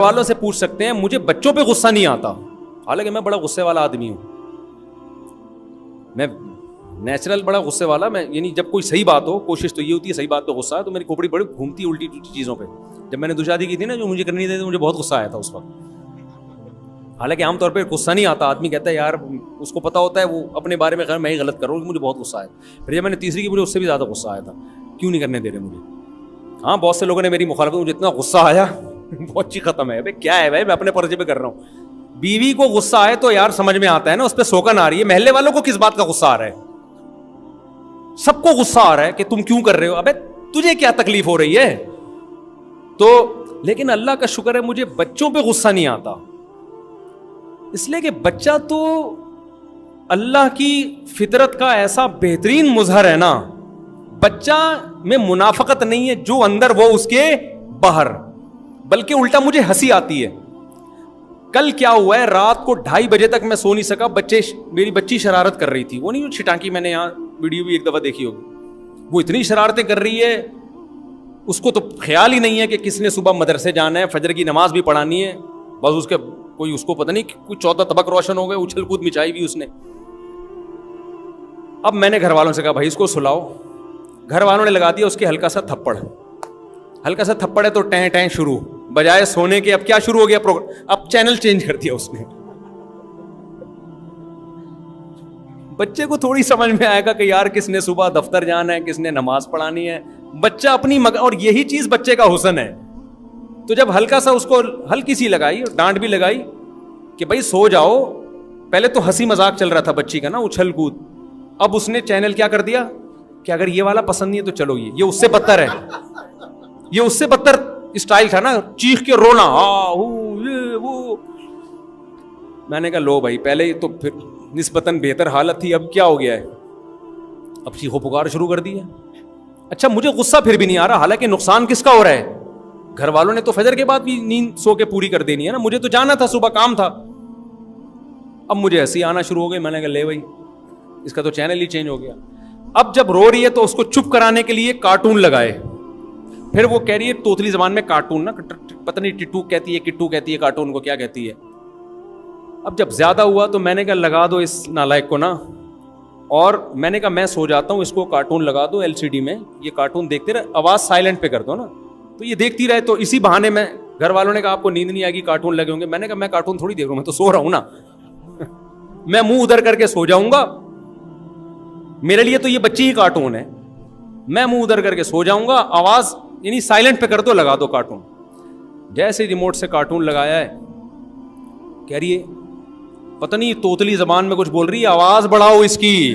والوں سے پوچھ سکتے ہیں مجھے بچوں پہ غصہ نہیں آتا، حالانکہ میں بڑا غصے والا آدمی ہوں، میں نیچرل بڑا غصے والا، میں یعنی جب کوئی صحیح بات ہو کوشش تو یہ ہوتی ہے صحیح بات پہ غصہ ہے تو میری کھوپڑی بڑی گھومتی الٹی چیزوں پہ. جب میں نے دوشادی کی تھی نا جو مجھے کرنی تھی مجھے بہت غصہ آیا تھا اس وقت. حالانکہ عام طور پہ غصہ نہیں آتا، آدمی کہتا ہے یار اس کو پتا ہوتا ہے وہ اپنے بارے میں میں ہی غلط کر رہا ہوں، مجھے بہت غصہ آیا. پھر جب میں نے تیسری کی مجھے اس سے بھی زیادہ غصہ آیا تھا، کیوں نہیں کرنے دے رہے مجھے. ہاں بہت سے لوگوں نے میری مخالفت، مجھے اتنا غصہ آیا بہت اچھی ختم ہے. بھائی کیا ہے بھائی، میں اپنے پرچے پہ کر رہا ہوں. بیوی کو غصہ آئے تو یار سمجھ میں آتا ہے نا، اس پہ سوکن آ رہی ہے. محلے والوں کو کس بات کا غصہ آ رہا ہے؟ سب کو غصہ آ رہا ہے کہ تم کیوں کر رہے ہو، ابے تجھے کیا تکلیف ہو رہی ہے. تو لیکن اللہ کا شکر ہے مجھے بچوں پہ غصہ نہیں آتا، اس لیے کہ بچہ تو اللہ کی فطرت کا ایسا بہترین مظہر ہے نا. بچہ میں منافقت نہیں ہے، جو اندر وہ اس کے باہر، بلکہ الٹا مجھے ہنسی آتی ہے. کل کیا ہوا ہے، رات کو 2:30 بجے تک میں سو نہیں سکا. میری بچی شرارت کر رہی تھی، وہ نہیں چھٹانکی، میں نے یہاں ویڈیو بھی ایک دفعہ دیکھی ہوگی. وہ اتنی شرارتیں کر رہی ہے، اس کو تو خیال ہی نہیں ہے کہ کس نے صبح مدرسے جانا ہے، فجر کی نماز بھی پڑھانی ہے. بس اس کے کوئی اس کو پتہ نہیں کوئی 14 طبق روشن ہو گئے، اچھل کود مچائی بھی اس نے. اب میں نے گھر والوں سے کہا بھائی اس کو سلاؤ. گھر والوں نے لگا دیا اس کے ہلکا سا تھپڑ. ہلکا سا تھپڑ ہے تو ٹیں ٹیں شروع، بجائے سونے کے اب کیا شروع ہو گیا پروگرام، اب چینل چینج کر دیا اس نے. بچے کو تھوڑی سمجھ میں آئے گا کہ یار کس نے صبح دفتر جانا ہے، کس نے نماز پڑھانی ہے. بچہ اپنی اور یہی چیز بچے کا حسن ہے. تو جب ہلکا سا اس کو ہلکی سی لگائی، ڈانٹ بھی لگائی کہ بھائی سو جاؤ. پہلے تو ہنسی مذاق چل رہا تھا بچی کا نا، اچھل کود. اب اس نے چینل کیا کر دیا کہ اگر یہ والا پسند نہیں ہے تو چلو یہ اس سے بدتر ہے. یہ اس سے بدتر اسٹائل تھا نا، چیخ کے رونا وہ. میں نے کہا لو بھائی، پہلے تو پھر نسبتاً بہتر حالت تھی، اب کیا ہو گیا ہے، اب چیخو پکار شروع کر دی ہے. اچھا مجھے غصہ پھر بھی نہیں آ رہا، حالانکہ نقصان کس کا ہو رہا ہے؟ گھر والوں نے تو فجر کے بعد بھی نیند سو کے پوری کر دینی ہے نا، مجھے تو جانا تھا، صبح کام تھا. اب مجھے ہنسی آنا شروع ہو گئی. میں نے کہا لے بھائی اس کا تو چینل ہی چینج ہو گیا. اب جب رو رہی ہے تو اس کو چپ کرانے کے لیے کارٹون لگائے. پھر وہ کہہ رہی ہے توتلی زبان میں کارٹون نا، پتہ نہیں ٹٹو کہتی ہے کٹو کہتی ہے، کارٹون کو کیا کہتی ہے. اب جب زیادہ ہوا تو میں نے کہا لگا دو اس نالائق کو نا، اور میں نے کہا میں سو جاتا ہوں، اس کو کارٹون لگا دو LCD میں، یہ کارٹون دیکھتے رہے، آواز سائلنٹ پہ کر دو نا تو یہ دیکھتی رہے. تو اسی بہانے میں گھر والوں نے کہا آپ کو نیند نہیں آئے گی، کارٹون لگے ہوں گے. میں نے کہا میں کارٹون تھوڑی دیکھ رہا ہوں، میں تو سو رہا ہوں نا میں منہ ادھر کر کے سو جاؤں گا، میرے لیے تو یہ بچی ہی کارٹون ہے. میں منہ ادھر کر کے سو جاؤں گا، آواز یعنی سائلنٹ پہ کر دو، لگا دو کارٹون. جیسے ریموٹ سے کارٹون لگایا ہے، کہہ رہی ہے پتہ نہیں توتلی زبان میں کچھ بول رہی ہے، آواز بڑھاؤ اس کی.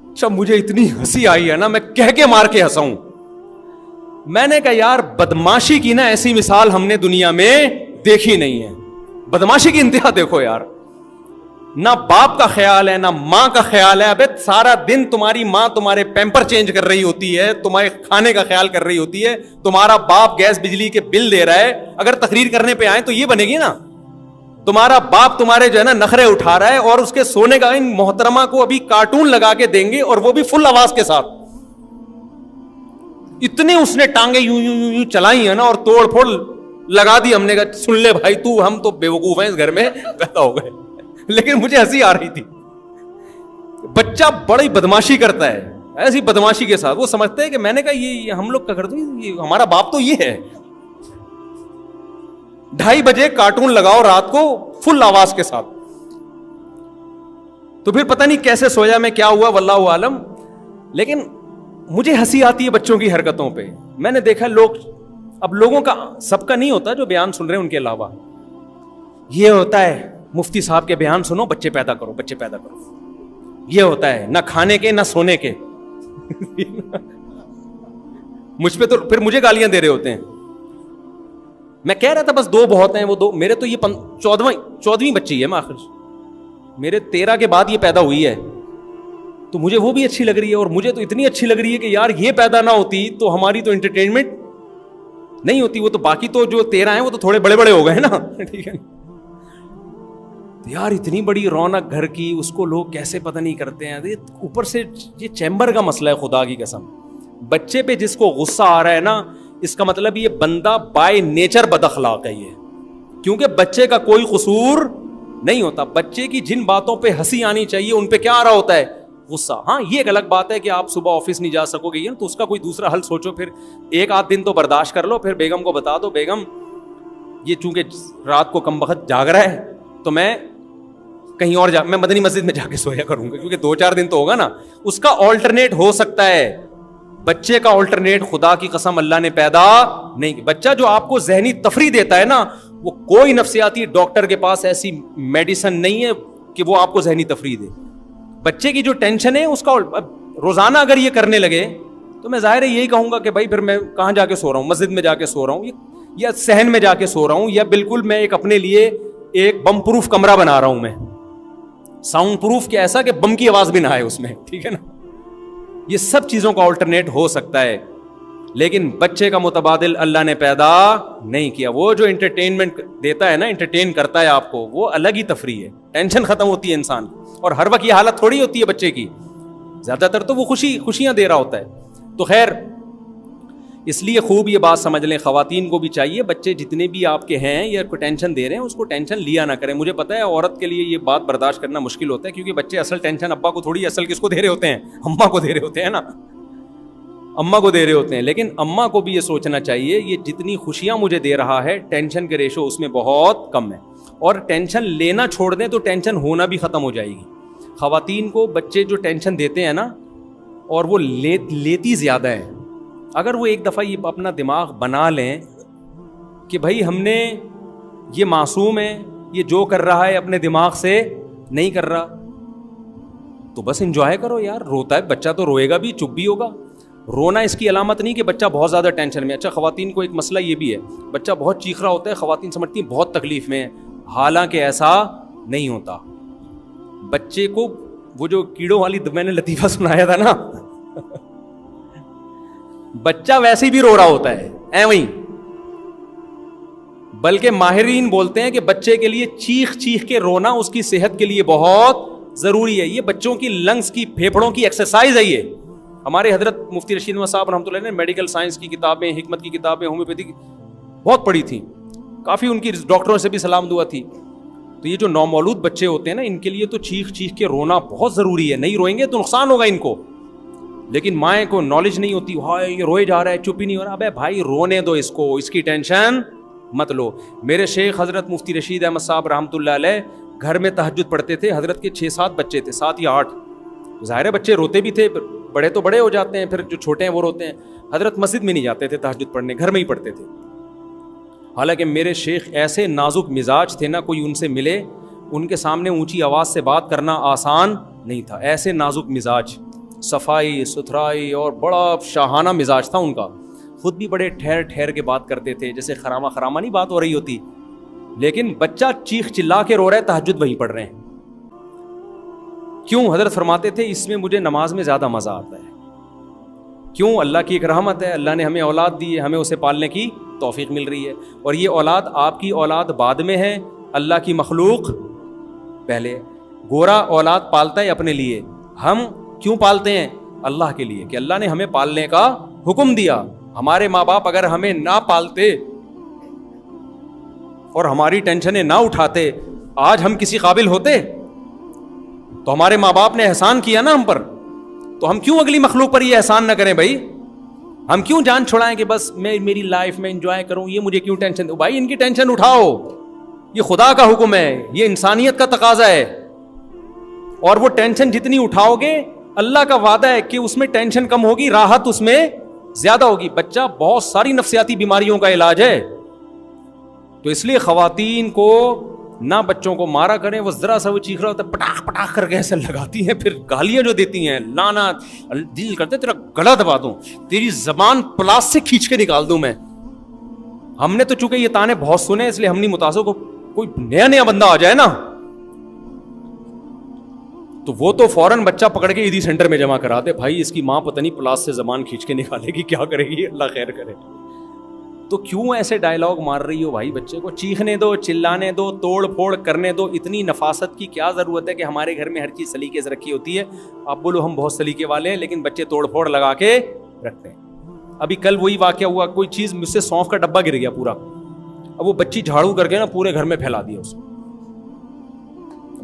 اچھا مجھے اتنی ہنسی آئی ہے نا، میں کہہ کے مار کے ہنسا ہوں. میں نے کہا یار بدماشی کی نا ایسی مثال ہم نے دنیا میں دیکھی نہیں ہے. بدماشی کی انتہا دیکھو یار، نہ باپ کا خیال ہے نہ ماں کا خیال ہے. ابے سارا دن تمہاری ماں تمہارے پیمپر چینج کر رہی ہوتی ہے، تمہارے کھانے کا خیال کر رہی ہوتی ہے، تمہارا باپ گیس بجلی کے بل دے رہا ہے. اگر تقریر کرنے پہ آئے تو یہ بنے گی نا، تمہارا باپ تمہارے جو ہے نا نخرے اٹھا رہا ہے، اور اس کے سونے کا ان محترمہ کو ابھی کارٹون لگا کے دیں گے، اور وہ بھی فل آواز کے ساتھ. اتنے اس نے ٹانگیں یوں یوں یوں یوں چلائی ہیں نا، اور توڑ پھوڑ لگا دی. ہم نے کہا سن لے بھائی تو، ہم تو بیوقوف ہیں اس گھر میں پیدا ہو گئے. لیکن مجھے ہنسی آ رہی تھی. بچہ بڑی بدماشی کرتا ہے، ایسی بدماشی کے ساتھ وہ سمجھتے ہیں کہ میں نے کہا یہ ہم لوگ کا کرتے ہیں، ہمارا باپ تو یہ ہے. 2:30 بجے کارٹون لگاؤ رات کو فل آواز کے ساتھ. تو پھر پتہ نہیں کیسے سویا میں، کیا ہوا واللہ عالم. لیکن مجھے ہنسی آتی ہے بچوں کی حرکتوں پہ. میں نے دیکھا لوگ، اب لوگوں کا سب کا نہیں ہوتا جو بیان سن رہے ہیں ان کے علاوہ، یہ ہوتا ہے مفتی صاحب کے بیان سنو بچے پیدا کرو، بچے پیدا کرو. یہ ہوتا ہے نہ کھانے کے نہ سونے کے مجھ پہ تو پھر مجھے گالیاں دے رہے ہوتے ہیں. میں کہہ رہا تھا بس 2 بہت ہیں، وہ 2 میرے تو یہ 14ویں بچی ہے. میں آخر میرے 13 کے بعد یہ پیدا ہوئی ہے، تو مجھے وہ بھی اچھی لگ رہی ہے. اور مجھے تو اتنی اچھی لگ رہی ہے کہ یار یہ پیدا نہ ہوتی تو ہماری تو انٹرٹینمنٹ نہیں ہوتی. وہ تو باقی تو جو 13 ہیں وہ تو تھوڑے بڑے بڑے ہو گئے نا ٹھیک ہے یار. اتنی بڑی رونق گھر کی، اس کو لوگ کیسے پتہ نہیں کرتے ہیں. اوپر سے یہ چیمبر کا مسئلہ ہے، خدا کی قسم. بچے پہ جس کو غصہ آ رہا ہے نا، اس کا مطلب یہ بندہ بائی نیچر بد اخلاق ہے یہ, کیونکہ بچے کا کوئی قصور نہیں ہوتا. بچے کی جن باتوں پہ ہنسی آنی چاہیے ان پہ کیا آ رہا ہوتا ہے؟ غصہ. ہاں یہ ایک الگ بات ہے کہ آپ صبح آفس نہیں جا سکو گے تو اس کا کوئی دوسرا حل سوچو, پھر ایک آدھ دن تو برداشت کر لو, پھر بیگم کو بتا دو بیگم یہ چونکہ رات کو کم وقت جاگ رہا ہے تو میں کہیں اور میں مدنی مسجد میں جا کے سویا کروں گا, کیونکہ 2-4 دن تو ہوگا نا. اس کا آلٹرنیٹ ہو سکتا ہے, بچے کا آلٹرنیٹ خدا کی قسم اللہ نے پیدا نہیں کی. بچہ جو آپ کو ذہنی تفریح دیتا ہے نا, وہ کوئی نفسیاتی ڈاکٹر کے پاس ایسی میڈیسن نہیں ہے کہ وہ آپ کو ذہنی تفریح دے. بچے کی جو ٹینشن ہے اس کا روزانہ اگر یہ کرنے لگے تو میں ظاہر ہے یہی کہوں گا کہ بھائی پھر میں کہاں جا کے سو رہا ہوں, مسجد میں جا کے سو رہا ہوں یا صحن میں جا کے سو رہا ہوں, یا بالکل میں ایک اپنے لیے ایک بم پروف کمرہ بنا رہا ہوں, میں ساؤنڈ پروف کہ ایسا کہ بم کی آواز بھی نہ آئے اس میں, ٹھیک ہے نا. یہ سب چیزوں کا آلٹرنیٹ ہو سکتا ہے, لیکن بچے کا متبادل اللہ نے پیدا نہیں کیا. وہ جو انٹرٹینمنٹ دیتا ہے نا, انٹرٹین کرتا ہے آپ کو, وہ الگ ہی تفریح ہے. ٹینشن ختم ہوتی ہے انسان کی, اور ہر وقت یہ حالت تھوڑی ہوتی ہے بچے کی, زیادہ تر تو وہ خوشیاں دے رہا ہوتا ہے. تو خیر اس لیے خوب یہ بات سمجھ لیں, خواتین کو بھی چاہیے بچے جتنے بھی آپ کے ہیں یا کوئی ٹینشن دے رہے ہیں اس کو ٹینشن لیا نہ کریں. مجھے پتا ہے عورت کے لیے یہ بات برداشت کرنا مشکل ہوتا ہے, کیونکہ بچے اصل ٹینشن ابا کو تھوڑی, اصل کس کو دے رہے ہوتے ہیں؟ اماں کو دے رہے ہوتے ہیں نا, اماں کو دے رہے ہوتے ہیں. لیکن اماں کو بھی یہ سوچنا چاہیے یہ جتنی خوشیاں مجھے دے رہا ہے ٹینشن کے ریشو اس میں بہت کم ہے, اور ٹینشن لینا چھوڑ دیں تو ٹینشن ہونا بھی ختم ہو جائے گی. خواتین کو بچے جو ٹینشن دیتے ہیں نا, اور وہ لیتی زیادہ ہے, اگر وہ ایک دفعہ یہ اپنا دماغ بنا لیں کہ بھائی ہم نے, یہ معصوم ہے, یہ جو کر رہا ہے اپنے دماغ سے نہیں کر رہا, تو بس انجوائے کرو یار. روتا ہے بچہ تو روئے گا بھی, چپ بھی ہوگا. رونا اس کی علامت نہیں کہ بچہ بہت زیادہ ٹینشن میں. اچھا خواتین کو ایک مسئلہ یہ بھی ہے, بچہ بہت چیخ رہا ہوتا ہے, خواتین سمجھتی ہیں بہت تکلیف میں ہے, حالانکہ ایسا نہیں ہوتا. بچے کو وہ جو کیڑوں والی میں نے لطیفہ سنایا تھا نا, بچہ ویسے بھی رو رہا ہوتا ہے ایویں, بلکہ ماہرین بولتے ہیں کہ بچے کے لیے چیخ چیخ کے رونا اس کی صحت کے لیے بہت ضروری ہے. یہ بچوں کی لنگس کی, پھیپھڑوں کی ایکسرسائز ہے. یہ ہمارے حضرت مفتی رشید احمد صاحب رحمۃ اللہ نے میڈیکل سائنس کی کتابیں, حکمت کی کتابیں, ہومیوپیتھی کی بہت پڑھی تھیں, کافی ان کی ڈاکٹروں سے بھی سلام دعا تھی. تو یہ جو نومولود بچے ہوتے ہیں نا, ان کے لیے تو چیخ چیخ کے رونا بہت ضروری ہے. نہیں روئیں گے تو نقصان ہوگا ان کو. لیکن مائیں کو نالج نہیں ہوتی, ہائے یہ روئے جا رہا ہے, چپ ہی نہیں ہو رہا. ابے بھائی رونے دو اس کو, اس کی ٹینشن مت لو. میرے شیخ حضرت مفتی رشید احمد صاحب رحمۃ اللہ علیہ گھر میں تہجد پڑھتے تھے. حضرت کے 6-7 بچے تھے, 7 یا 8. ظاہر بچے روتے بھی تھے, بڑے تو بڑے ہو جاتے ہیں, پھر جو چھوٹے ہیں وہ روتے ہیں. حضرت مسجد میں نہیں جاتے تھے تہجد پڑھنے, گھر میں ہی پڑھتے تھے. حالانکہ میرے شیخ ایسے نازک مزاج تھے نا, کوئی ان سے ملے ان کے سامنے اونچی آواز سے بات کرنا آسان نہیں تھا. ایسے نازک مزاج, صفائی ستھرائی اور بڑا شاہانہ مزاج تھا ان کا. خود بھی بڑے ٹھہر ٹھہر کے بات کرتے تھے, جیسے خراما نہیں بات ہو رہی ہوتی. لیکن بچہ چیخ چلا کے رو رہا ہے, تہجد وہیں پڑھ رہے ہیں. کیوں؟ حضرت فرماتے تھے اس میں مجھے نماز میں زیادہ مزہ آتا ہے. کیوں؟ اللہ کی ایک رحمت ہے, اللہ نے ہمیں اولاد دی ہے, ہمیں اسے پالنے کی توفیق مل رہی ہے. اور یہ اولاد آپ کی اولاد بعد میں ہے, اللہ کی مخلوق پہلے. گورا اولاد پالتا ہے اپنے لیے, ہم کیوں پالتے ہیں؟ اللہ کے لیے, کہ اللہ نے ہمیں پالنے کا حکم دیا. ہمارے ماں باپ اگر ہمیں نہ پالتے اور ہماری ٹینشنیں نہ اٹھاتے, آج ہم کسی قابل ہوتے؟ تو ہمارے ماں باپ نے احسان کیا نا ہم پر, تو ہم کیوں اگلی مخلوق پر یہ احسان نہ کریں بھائی؟ ہم کیوں جان چھوڑائیں کہ بس میں میری لائف میں انجوائے کروں, یہ مجھے کیوں ٹینشن دو؟ بھائی ان کی ٹینشن اٹھاؤ, یہ خدا کا حکم ہے, یہ انسانیت کا تقاضا ہے. اور وہ ٹینشن جتنی اٹھاؤ گے اللہ کا وعدہ ہے کہ اس میں ٹینشن کم ہوگی, راحت اس میں زیادہ ہوگی. بچہ بہت ساری نفسیاتی بیماریوں کا علاج ہے. تو اس لیے خواتین کو نہ بچوں کو مارا کریں, وہ ذرا سا وہ چیخ رہا ہوتا ہے پٹاخ پٹاخ کر کے ایسے لگاتی ہیں, پھر گالیاں جو دیتی ہیں, لانا دل کرتے تیرا گلا دبا دوں, تیری زبان پلاس سے کھینچ کے نکال دوں میں. ہم نے تو چونکہ یہ تانے بہت سنے, اس لیے ہم نہیں متاثر, کو کوئی نیا بندہ آ جائے نا تو وہ تو فوراً بچہ پکڑ کے ایدی سینٹر میں جمع کرا دے. بھائی اس کی ماں پتہ نہیں پلاس سے زبان کھینچ کے نکالے گی, کیا کرے گی, اللہ خیر کرے. تو کیوں ایسے ڈائلاگ مار رہی ہو بھائی؟ بچے کو چیخنے دو, چلانے دو, توڑ پھوڑ کرنے دو. اتنی نفاست کی کیا ضرورت ہے کہ ہمارے گھر میں ہر چیز سلیقے سے رکھی ہوتی ہے. آپ بولو ہم بہت سلیقے والے ہیں, لیکن بچے توڑ پھوڑ لگا کے رکھتے ہیں. ابھی کل وہی واقعہ ہوا, کوئی چیز مجھ سے سونف کا ڈبہ گر گیا پورا, اب وہ بچی جھاڑو کر کے نا پورے گھر میں پھیلا دیا اس کو.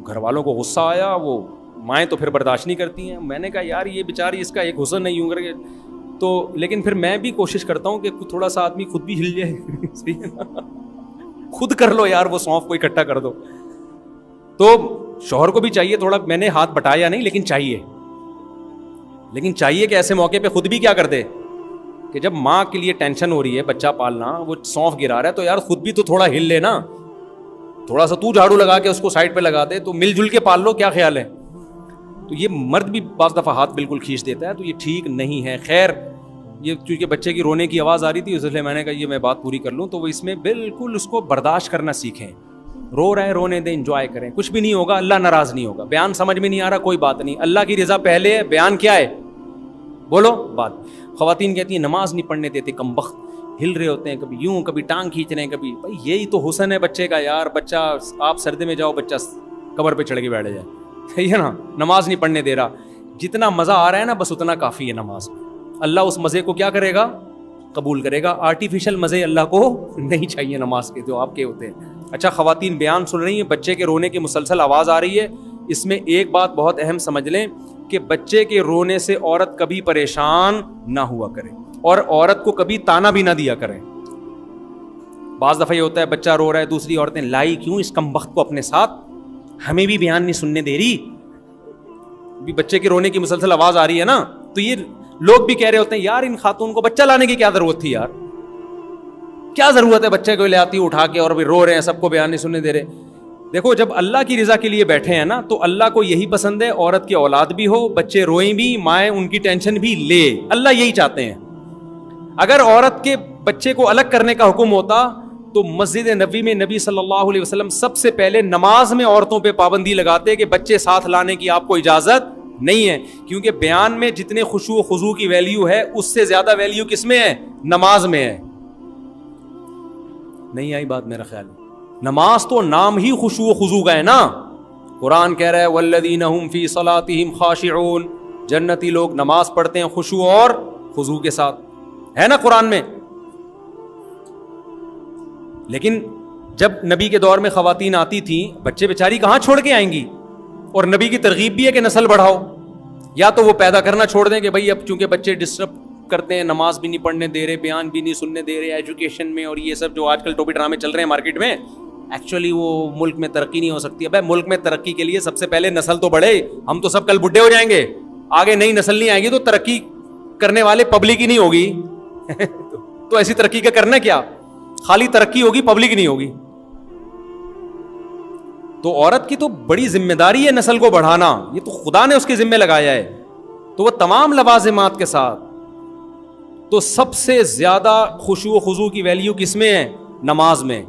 گھر والوں کو غصہ آیا, وہ مائیں تو پھر برداشت نہیں کرتی ہیں. میں نے کہا یار یہ بیچاری اس کا ایک حسن نہیں یوں کر کے تو, لیکن پھر میں بھی کوشش کرتا ہوں کہ تھوڑا سا آدمی خود بھی ہل جائے. صحیح ہے نا, خود کر لو یار, وہ سونف کو اکٹھا کر دو. تو شوہر کو بھی چاہیے تھوڑا, میں نے ہاتھ بٹایا نہیں لیکن چاہیے کہ ایسے موقع پہ خود بھی کیا کر دے کہ جب ماں کے لیے ٹینشن ہو رہی ہے بچہ پالنا, وہ سونف گرا رہا ہے, تو یار خود بھی تو تھوڑا ہل لے نا, تھوڑا سا تو جھاڑو لگا کے اس کو سائڈ پہ لگا دے, تو مل جل کے پال لو. کیا خیال ہے؟ تو یہ مرد بھی بعض دفعہ ہاتھ بالکل کھینچ دیتا ہے, تو یہ ٹھیک نہیں ہے. خیر یہ چونکہ بچے کی رونے کی آواز آ رہی تھی اس لیے میں نے کہا یہ میں بات پوری کر لوں. تو وہ اس میں بالکل اس کو برداشت کرنا سیکھیں. رو رہے ہیں رونے دیں, انجوائے کریں, کچھ بھی نہیں ہوگا, اللہ ناراض نہیں ہوگا. بیان سمجھ میں نہیں آ رہا کوئی بات نہیں, اللہ کی رضا پہلے ہے, بیان کیا ہے بولو بات. خواتین کہتی ہیں نماز نہیں پڑھنے دیتے کمبخت, ہل رہے ہوتے ہیں, کبھی یوں کبھی ٹانگ کھینچ رہے ہیں, کبھی. بھائی یہی تو حسن ہے بچے کا یار. بچہ آپ سردے میں جاؤ, بچہ قبر پہ چڑھ کے بیٹھ جائے, صحیح ہے نا, نماز نہیں پڑھنے دے رہا. جتنا مزہ آ رہا ہے نا بس اتنا کافی ہے نماز میں. اللہ اس مزے کو کیا کرے گا, قبول کرے گا. آرٹیفیشل مزے اللہ کو نہیں چاہیے نماز کے جو آپ کے ہوتے ہیں. اچھا خواتین بیان سن رہی ہیں, بچے کے رونے کی مسلسل آواز آ رہی ہے, اس میں ایک بات بہت اہم سمجھ لیں کہ بچے کے رونے سے عورت کبھی پریشان نہ ہوا کرے اور عورت کو کبھی تانا بھی نہ دیا کریں. بعض دفعہ یہ ہوتا ہے بچہ رو رہا ہے, دوسری عورتیں لائی کیوں اس کمبخت کو اپنے ساتھ, ہمیں بھی بیان نہیں سننے دے رہی. بھی بچے کے رونے کی مسلسل آواز آ رہی ہے نا, تو یہ لوگ بھی کہہ رہے ہوتے ہیں یار ان خاتون کو بچہ لانے کی کیا ضرورت تھی یار, کیا ضرورت ہے بچے کو لے آتی اٹھا کے اور ابھی رو رہے ہیں, سب کو بیان نہیں سننے دے رہے. دیکھو جب اللہ کی رضا کے لیے بیٹھے ہیں نا تو اللہ کو یہی پسند ہے, عورت کی اولاد بھی ہو, بچے روئیں بھی, مائیں ان کی ٹینشن بھی لے, اللہ یہی چاہتے ہیں. اگر عورت کے بچے کو الگ کرنے کا حکم ہوتا تو مسجد نبوی میں نبی صلی اللہ علیہ وسلم سب سے پہلے نماز میں عورتوں پہ پابندی لگاتے کہ بچے ساتھ لانے کی آپ کو اجازت نہیں ہے, کیونکہ بیان میں جتنے خشوع و خضوع کی ویلیو ہے اس سے زیادہ ویلیو کس میں ہے, نماز میں ہے. نہیں آئی بات میرا خیال ہے. نماز تو نام ہی خشوع و خضوع کا ہے نا. قرآن کہہ رہا ہے والذین هم فی صلاتہم خاشعون, جنتی لوگ نماز پڑھتے ہیں خشوع اور خضوع کے ساتھ, ہے نا قرآن میں. لیکن جب نبی کے دور میں خواتین آتی تھیں, بچے بیچاری کہاں چھوڑ کے آئیں گی, اور نبی کی ترغیب بھی ہے کہ نسل بڑھاؤ. یا تو وہ پیدا کرنا چھوڑ دیں کہ بھائی اب چونکہ بچے ڈسٹرب کرتے ہیں, نماز بھی نہیں پڑھنے دے رہے, بیان بھی نہیں سننے دے رہے, ایجوکیشن میں اور یہ سب جو آج کل ٹوپی ڈرامے چل رہے ہیں مارکیٹ میں, ایکچولی وہ ملک میں ترقی نہیں ہو سکتی. اب ملک میں ترقی کے لیے سب سے پہلے نسل تو بڑھے, ہم تو سب کل بڈھے ہو جائیں گے, آگے نئی نسل نہیں آئے گی تو ترقی کرنے والے پبلک ہی نہیں ہوگی. تو ایسی ترقی کا کرنا کیا, خالی ترقی ہوگی پبلک نہیں ہوگی. تو عورت کی تو بڑی ذمہ داری ہے نسل کو بڑھانا, یہ تو خدا نے اس کے ذمہ لگایا ہے. تو وہ تمام لوازمات کے ساتھ, تو سب سے زیادہ خشوع و خضوع کی ویلیو کس میں ہے, نماز میں.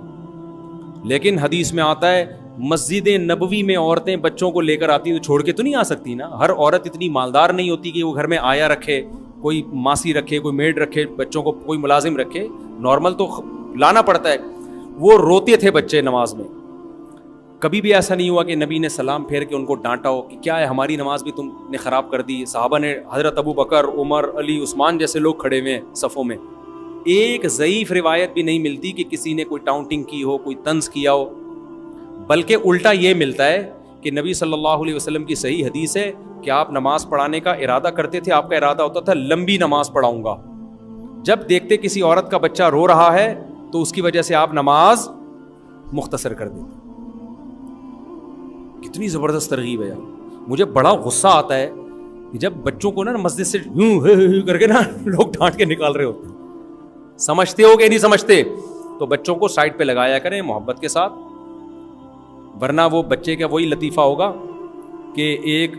لیکن حدیث میں آتا ہے مسجد نبوی میں عورتیں بچوں کو لے کر آتی ہیں تو چھوڑ کے تو نہیں آ سکتی نا. ہر عورت اتنی مالدار نہیں ہوتی کہ وہ گھر میں آیا رکھے, کوئی ماسی رکھے, کوئی میڈ رکھے, بچوں کو کوئی ملازم رکھے, نارمل تو لانا پڑتا ہے. وہ روتے تھے بچے نماز میں. کبھی بھی ایسا نہیں ہوا کہ نبی نے سلام پھیر کے ان کو ڈانٹا ہو کہ کیا ہے ہماری نماز بھی تم نے خراب کر دی. صحابہ نے, حضرت ابو بکر, عمر, علی, عثمان جیسے لوگ کھڑے ہوئے ہیں صفوں میں, ایک ضعیف روایت بھی نہیں ملتی کہ کسی نے کوئی ٹاؤنٹنگ کی ہو, کوئی طنز کیا ہو. بلکہ الٹا یہ ملتا ہے کہ نبی صلی اللہ علیہ وسلم کی صحیح حدیث ہے کہ آپ نماز پڑھانے کا ارادہ کرتے تھے, آپ کا ارادہ ہوتا تھا لمبی نماز پڑھاؤں گا. جب دیکھتے کسی عورت کا بچہ رو رہا ہے تو اس کی وجہ سے آپ نماز مختصر کر دیتے. کتنی زبردست ترغیب ہے یار. مجھے بڑا غصہ آتا ہے جب بچوں کو نا مسجد سے یوں کر کے نا لوگ ڈانٹ کے نکال رہے ہوتے ہیں. سمجھتے ہو کہ نہیں سمجھتے, تو بچوں کو سائڈ پہ لگایا کریں محبت کے ساتھ, ورنہ وہ بچے کا وہی لطیفہ ہوگا کہ ایک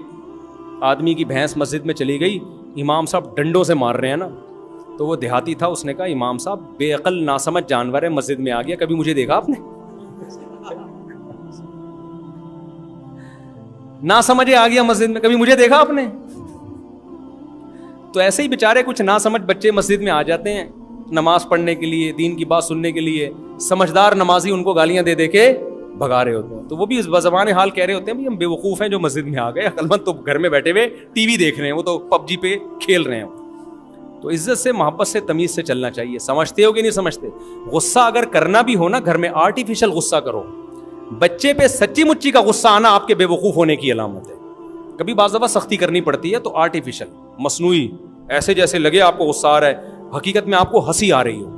آدمی کی بھینس مسجد میں چلی گئی, امام صاحب ڈنڈوں سے مار رہے ہیں نا, تو وہ دیہاتی تھا, اس نے کہا امام صاحب بے عقل ناسمجھ جانور ہے مسجد میں آ گیا, کبھی مجھے دیکھا آپ نے, نہ سمجھے آ گیا مسجد میں, کبھی مجھے دیکھا آپ نے. تو ایسے ہی بیچارے کچھ نہ سمجھ بچے مسجد میں آ جاتے ہیں نماز پڑھنے کے لیے, دین کی بات سننے کے لیے. سمجھدار نمازی ان کو گالیاں دے دے کے بھگا رہے ہوتے ہیں, تو وہ بھی بزبان حال کہہ رہے ہوتے ہیں ہم بے وقوف ہیں جو مسجد میں آ گئے, عقل مند تو گھر میں بیٹھے ہوئے ٹی وی دیکھ رہے ہیں, وہ تو پب جی پہ کھیل رہے ہیں. تو عزت سے, محبت سے, تمیز سے چلنا چاہیے. سمجھتے ہو کہ نہیں سمجھتے؟ غصہ اگر کرنا بھی ہو نا گھر میں, آرٹیفیشل غصہ کرو. بچے پہ سچی مچی کا غصہ آنا آپ کے بے وقوف ہونے کی علامت ہے. کبھی بعض دفعہ سختی کرنی پڑتی ہے تو آرٹیفیشل, مصنوعی, ایسے جیسے لگے آپ کو غصہ آ رہا ہے, حقیقت میں آپ کو ہنسی آ رہی ہو.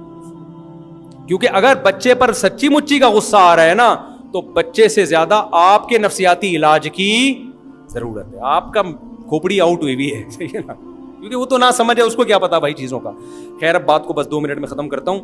کیونکہ اگر بچے پر سچی مچی کا غصہ آ رہا ہے نا تو بچے سے زیادہ آپ کے نفسیاتی علاج کی ضرورت ہے. آپ کا کھوپڑی آؤٹ ہوئی بھی ہے, صحیح ہے نا, کیونکہ وہ تو نہ سمجھ ہے, اس کو کیا پتا بھائی چیزوں کا. خیر اب بات کو بس 2 منٹ میں ختم کرتا ہوں.